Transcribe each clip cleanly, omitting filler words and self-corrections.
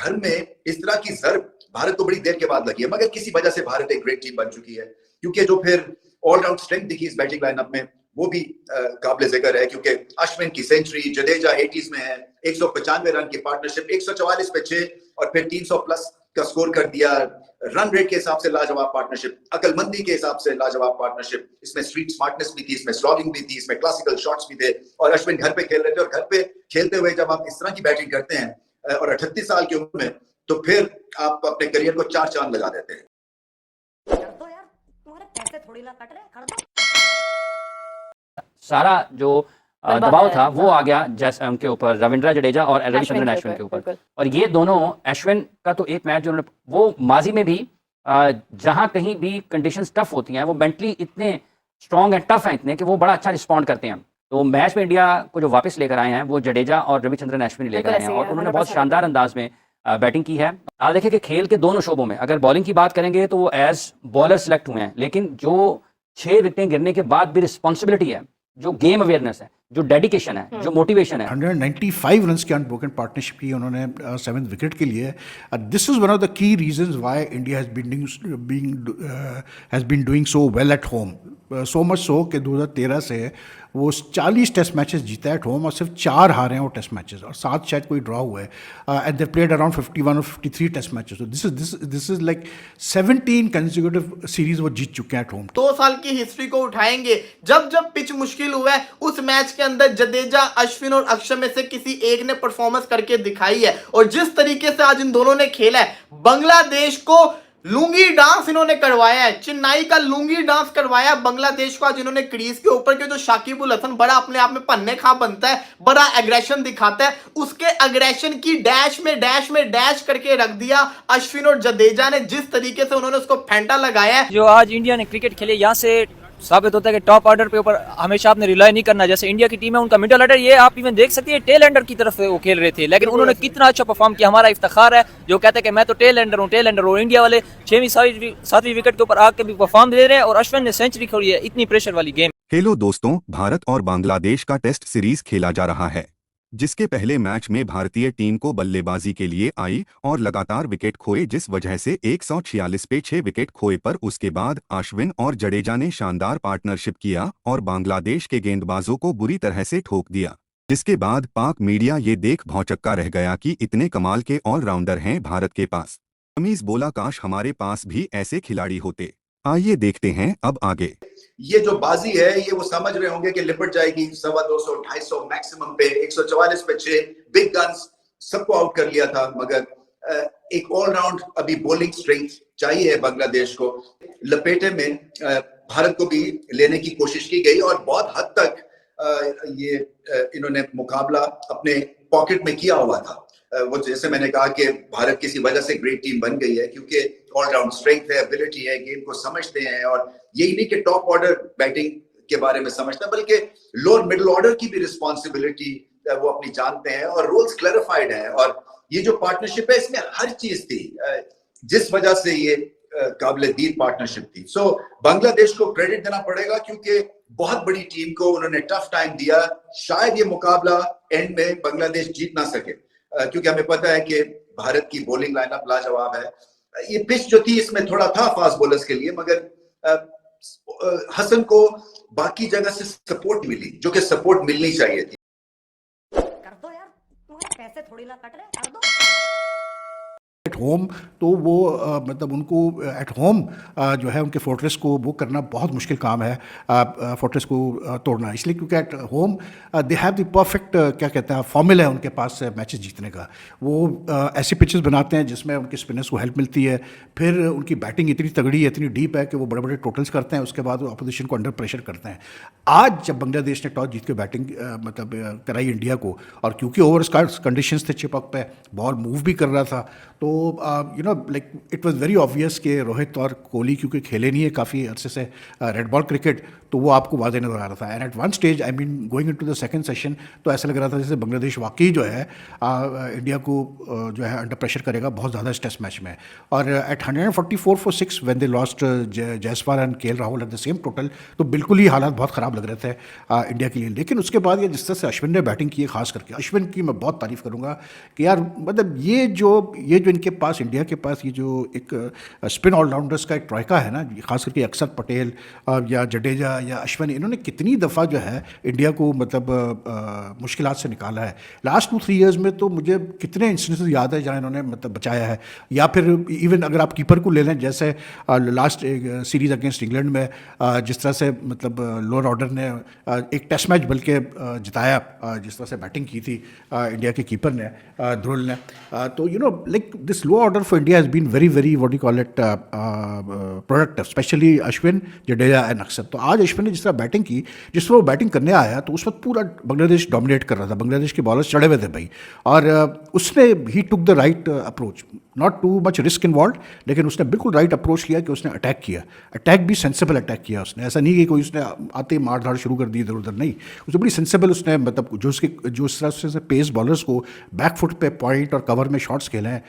घर में इस तरह की जरब भारत को बड़ी देर के बाद लगी है, मगर किसी वजह से भारत एक ग्रेट टीम बन चुकी है, क्योंकि जो फिर ऑलराउंड स्ट्रेंथ दिखी इस बैटिंग लाइनअप में वो भी काबिल जिक्र है, क्योंकि अश्विन की सेंचुरी, जडेजा 80s में है, 195 रन की पार्टनरशिप, 144 पे 6 और फिर 300 प्लस का स्कोर कर दिया। रन रेट के हिसाब से लाजवाब पार्टनरशिप, अकलमंदी के हिसाब से लाजवाब पार्टनरशिप, इसमें स्ट्रीट स्मार्टनेस भी थी, इसमें स्लॉगिंग भी थी, इसमें क्लासिकल शॉट्स भी थे, और अश्विन घर पे खेल रहे थे। और घर पे खेलते हुए जब आप इस तरह की बैटिंग करते हैं और 38 साल की उम्र में, तो फिर आप अपने करियर को 4 चांद लगा देते हैं। सारा जो दबाव था वो आ गया जैसे उनके ऊपर, रविंद्र जडेजा और रविचंद्रन अश्विन के ऊपर। और ये दोनों, अश्विन का तो एक मैच जो वो माजी में भी जहां कहीं भी कंडीशंस टफ होती हैं वो मेंटली इतने स्ट्रांग एंड टफ हैं इतने कि वो बड़ा अच्छा रिस्पॉन्ड करते हैं। तो मैच में इंडिया को जो वापस लेकर आए हैं वो जडेजा और रविचंद्रन अश्विन लेकर आए हैं, और उन्होंने बहुत शानदार अंदाज में बैटिंग की है। आप देखिए कि खेल के दोनों शोबों में, अगर बॉलिंग की बात करेंगे तो वो एज बॉलर सेलेक्ट हुए हैं, लेकिन जो 6 विकेटें गिरने के बाद भी रिस्पॉन्सिबिलिटी है, जो गेम अवेयरनेस है, जो डेडिकेशन है, जो मोटिवेशन है। 195 रन्स की अनब्रोकन पार्टनरशिप की उन्होंने 7th विकेट के लिए। This is one of the key reasons why India has been doing so well at home, so much so कि 2013 से वो 40 टेस्ट मैचेस जीता है एट होम, और सिर्फ 4 हारे हैं वो टेस्ट मैचेस, और 7 शायद कोई ड्रॉ हुआ है। एंड दे प्लेड अराउंड 51 और 53 टेस्ट मैचेस। तो this is like 17 consecutive series वो जीत चुके हैं एट होम। 2 साल की हिस्ट्री को उठाएंगे, जब जब पिच मुश्किल हुआ है उस मैच के अंदर जडेजा, अश्विन और अक्षर में से किसी एक ने परफॉर्मेंस करके दिखाई है। और जिस तरीके से आज इन दोनों ने खेला है, बांग्लादेश को लुंगी डांस इन्होंने करवाया है, चेन्नई का लुंगी डांस करवाया बांग्लादेश को आज इन्होंने क्रीज के ऊपर के। जो शाकिब उल हसन बड़ा अपने आप में पन्ने खा बनता है, बड़ा एग्रेशन दिखाता है, उसके एग्रेशन की डैश में डैश करके रख दिया अश्विन और जडेजा ने। जिस तरीके से उन्होंने उसको फेंटा लगाया है। जो आज इंडिया ने क्रिकेट खेले, यहाँ से साबित होता है कि टॉप ऑर्डर पे ऊपर हमेशा आपने रिलाई नहीं करना। जैसे इंडिया की टीम है, उनका मिडिल ऑर्डर, ये आप इवन देख सकते हैं टेल एंडर की तरफ वो खेल रहे थे, लेकिन उन्होंने कितना अच्छा परफॉर्म किया। हमारा इफ्तिखार है जो कहते हैं कि मैं तो टेल एंडर हूँ। इंडिया वाले 6वीं 7वीं विकेट के ऊपर आके भी परफॉर्म दे रहे हैं, और अश्विन ने सेंचुरी खोली है। इतनी प्रेशर वाली गेम। हेलो दोस्तों, भारत और बांग्लादेश का टेस्ट सीरीज खेला जा रहा है, जिसके पहले मैच में भारतीय टीम को बल्लेबाजी के लिए आई और लगातार विकेट खोए, जिस वजह से 146 पे 6 विकेट खोए। पर उसके बाद अश्विन और जडेजा ने शानदार पार्टनरशिप किया और बांग्लादेश के गेंदबाजों को बुरी तरह से ठोक दिया, जिसके बाद पाक मीडिया ये देख भौचक्का रह गया कि इतने कमाल के ऑलराउंडर हैं भारत के पास। अमीज बोला, काश हमारे पास भी ऐसे खिलाड़ी होते। आइए देखते हैं अब आगे। ये जो बाजी है, ये वो समझ रहे होंगे कि लिपट जाएगी 250 250 मैक्सिमम पे, 144 पे 6 बिग गन्स सबको आउट कर लिया था। मगर एक ऑलराउंड अभी बॉलिंग स्ट्रेंथ चाहिए बांग्लादेश को। लपेटे में भारत को भी लेने की कोशिश की गई, और बहुत हद तक ये इन्होंने मुकाबला अपने पॉकेट में किया हुआ था। वो जैसे मैंने कहा कि भारत किसी वजह से ग्रेट टीम बन गई है, क्योंकि ऑलराउंड स्ट्रेंथ है, एबिलिटी है, गेम को समझते हैं। और यही नहीं कि टॉप ऑर्डर बैटिंग के बारे में समझते हैं, बल्कि लोअर मिडिल ऑर्डर की भी रिस्पॉन्सिबिलिटी वो अपनी जानते हैं, और रोल्स क्लैरिफाइड हैं। और ये जो पार्टनरशिप है, इसमें हर चीज थी जिस वजह से ये काबिल दीद पार्टनरशिप थी। सो बांग्लादेश को क्रेडिट देना पड़ेगा, क्योंकि बहुत बड़ी टीम को उन्होंने टफ टाइम दिया। शायद ये मुकाबला एंड में बांग्लादेश जीत ना सके, क्योंकि हमें पता है कि भारत की बॉलिंग लाइनअप लाजवाब है। ये पिच जो थी इसमें थोड़ा था फास्ट बॉलर्स के लिए, मगर हसन को बाकी जगह से सपोर्ट मिली, जो कि सपोर्ट मिलनी चाहिए थी। कर दो यार, तुम्हारे पैसे थोड़ी ना कट रहे, कर दो। एट होम तो वो मतलब उनको एट होम जो है उनके फोर्ट्रेस को वो करना बहुत मुश्किल काम है, फोर्ट्रेस को तोड़ना। इसलिए क्योंकि at home they have the perfect क्या कहते हैं फॉर्मूला है उनके पास मैचेस जीतने का। वो ऐसे पिचेस बनाते हैं जिसमें उनके स्पिनर्स को हेल्प मिलती है, फिर उनकी बैटिंग इतनी तगड़ी है, इतनी डीप है कि वो बड़े बड़े टोटल्स करते हैं, उसके बाद वो अपोजिशन को अंडर प्रेशर करते हैं। आज जब बांग्लादेश ने टॉस जीत के बैटिंग मतलब कराई इंडिया को, और क्योंकि ओवर स्कार्स कंडीशंस थे, चिपक पे बॉल मूव भी कर रहा था, तो you know like it was very obvious कि रोहित और कोहली क्योंकि खेले नहीं है काफ़ी अरसे से रेड बॉल क्रिकेट, तो वो आपको वाज़े नज़र आ रहा था। And at one stage I mean going into the second session तो ऐसा लग रहा था जैसे बांग्लादेश वाकई जो है इंडिया को जो है अंडर प्रेशर करेगा बहुत ज़्यादा इस टेस्ट मैच में। और at 144 for 6 when they lost Jaiswal and KL Rahul at the same total, तो बिल्कुल ही हालात बहुत ख़राब लग रहे थे इंडिया के लिए। लेकिन उसके बाद ये जिस तरह से अश्विन ने बैटिंग की है, खास करके अश्विन की मैं बहुत तारीफ़ करूँगा कि यार मतलब ये जो इनके पास, इंडिया के पास ये जो एक स्पिन ऑलराउंडर्स का एक ट्रॉयका है ना, खास करके अक्षर पटेल या जडेजा या अश्विन, इन्होंने कितनी दफ़ा जो है इंडिया को मतलब मुश्किलात से निकाला है। लास्ट 2-3 ईयर्स में तो मुझे कितने इंस्टेंसेस याद है जहाँ इन्होंने मतलब बचाया है। या फिर इवन अगर आप कीपर को ले लें, जैसे लास्ट सीरीज़ अगेंस्ट इंग्लैंड में जिस तरह से मतलब लोअर ऑर्डर ने एक टेस्ट मैच बल्कि जिताया, जिस तरह से बैटिंग की थी इंडिया के कीपर ने, ध्रुल ने, तो you know like this low order for India has been very very what you call it productive, specially Ashwin, Jadeja and Axar. तो आज अश्विन ने जिस तरह बैटिंग की, जिस तरह वो बैटिंग करने आया तो उस वक्त पूरा बांग्लादेश डोमिनेट कर रहा था, बांग्लादेश के बॉलर्स चढ़े हुए थे भाई, और उसने ही took the right approach, not too much risk involve, लेकिन उसने बिल्कुल राइट अप्रोच लिया कि उसने अटैक किया, अटैक भी सेंसिबल अटैक किया उसने। ऐसा नहीं कि कोई उसने आते ही मार धाड़ शुरू कर दी इधर उधर, नहीं, उसने बड़ी सेंसिबल, उसने मतलब जो इस तरह से पेस बॉलर्स को बैक फुट पे पॉइंट और कवर में शॉट्स खेले हैं,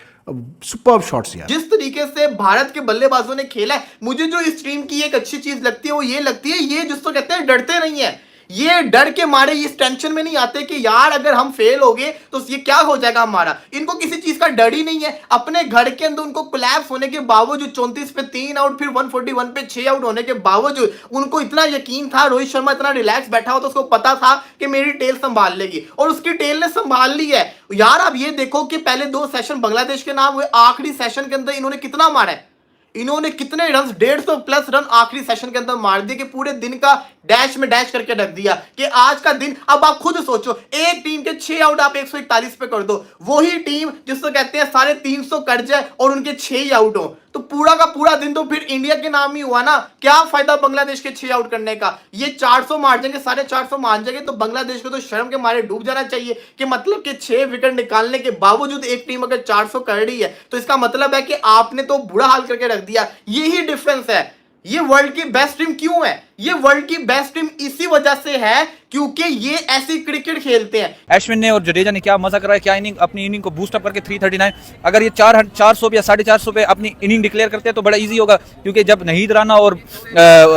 सुपर्ब शॉट्स यार। जिस तरीके से भारत के बल्लेबाजों ने खेला है, मुझे जो इस टीम की एक अच्छी चीज लगती है वो ये लगती है, ये जिसको कहते हैं डरते नहीं है, ये डर के मारे इस टेंशन में नहीं आते कि यार अगर हम फेल हो गए तो ये क्या हो जाएगा हमारा। इनको किसी चीज का डर ही नहीं है। अपने घर के अंदर उनको कोलैप्स होने के बावजूद 34 पे 3 आउट, फिर 141 पे 6 आउट होने के बावजूद उनको इतना यकीन था, रोहित शर्मा इतना रिलैक्स बैठा हो तो उसको पता था कि मेरी टेल संभाल लेगी, और उसकी टेल ने संभाल ली है यार। आप ये देखो कि पहले 2 सेशन बांग्लादेश के नाम हुए, आखिरी सेशन के अंदर इन्होंने कितना मारा है, इन्होंने कितने रन, 150 प्लस रन आखिरी सेशन के अंदर मार दिए कि पूरे दिन का डैश में डैश करके रख दिया कि आज का दिन। अब आप खुद सोचो, एक टीम के 6 आउट आप 141 पे कर दो, वही टीम जिसको कहते हैं 350 कर जाए और उनके 6 ही आउट हो, तो पूरा का पूरा दिन तो फिर इंडिया के नाम ही हुआ ना। क्या फायदा बांग्लादेश के 6 आउट करने का। ये 400 मार जाएंगे, 450 मार जाएंगे, तो बांग्लादेश को तो शर्म के मारे डूब जाना चाहिए कि मतलब कि 6 विकेट निकालने के बावजूद एक टीम अगर 400 कर रही है तो इसका मतलब है कि आपने तो बुरा हाल करके रख दिया। यही डिफरेंस है। ये वर्ल्ड की बेस्ट टीम क्यों है? ये वर्ल्ड की बेस्ट टीम इसी वजह से है क्योंकि ये ऐसी क्रिकेट खेलते हैं। अश्विन ने और जडेजा ने क्या मजा करा है, क्या इनिंग, अपनी इनिंग को बूस्ट अप करके 339, अगर ये 400 या 450 पे अपनी इनिंग डिक्लेयर करते हैं तो बड़ा इजी होगा, क्योंकि जब नहीद राना और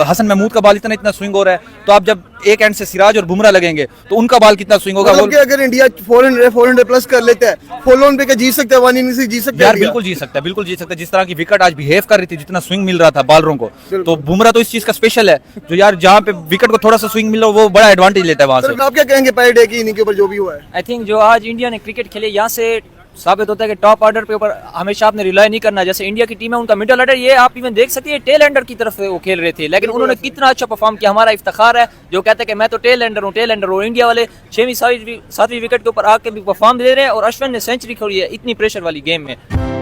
हसन महमूद का बॉल इतना स्विंग हो रहा है, तो आप जब एक एंड से सिराज और बुमराह लगेंगे तो उनका बॉल कितना स्विंग होगा। मतलब अगर इंडिया 400 प्लस कर लेता है, फुल ऑन पे जीत सकता है, 1 इनिंग से जीत सकता है यार। बिल्कुल जीत सकता है, बिल्कुल जीत सकता है। जिस तरह की विकेट आज बिहेव कर रही थी, जितना स्विंग मिल रहा था बॉलरों को, तो बुमराह तो इस चीज का स्पेशल है, जो यार जहाँ पे विकेट को थोड़ा सा स्विंग मिल रहा है वो बड़ा एडवांटेज लेता है वहां से। आप क्या कहेंगे पहले डे की इनिंग के ऊपर जो भी हुआ है? आई थिंक जो आज इंडिया ने क्रिकेट खेले, यहाँ से साबित होता है कि टॉप ऑर्डर पे ऊपर हमेशा आपने रिलाई नहीं करना। जैसे इंडिया की टीम है, उनका मिडिल ऑर्डर, ये आप इवन देख सकते हैं टेल एंडर की तरफ वो खेल रहे थे, लेकिन उन्होंने कितना अच्छा परफॉर्म किया। हमारा इफ्तिखार है जो कहते हैं कि मैं तो टेल एंडर हूँ। इंडिया वाले 6वीं 7वीं विकेट के ऊपर आके भी परफॉर्म दे रहे हैं, और अश्विन ने सेंचुरी खोली है इतनी प्रेशर वाली गेम में।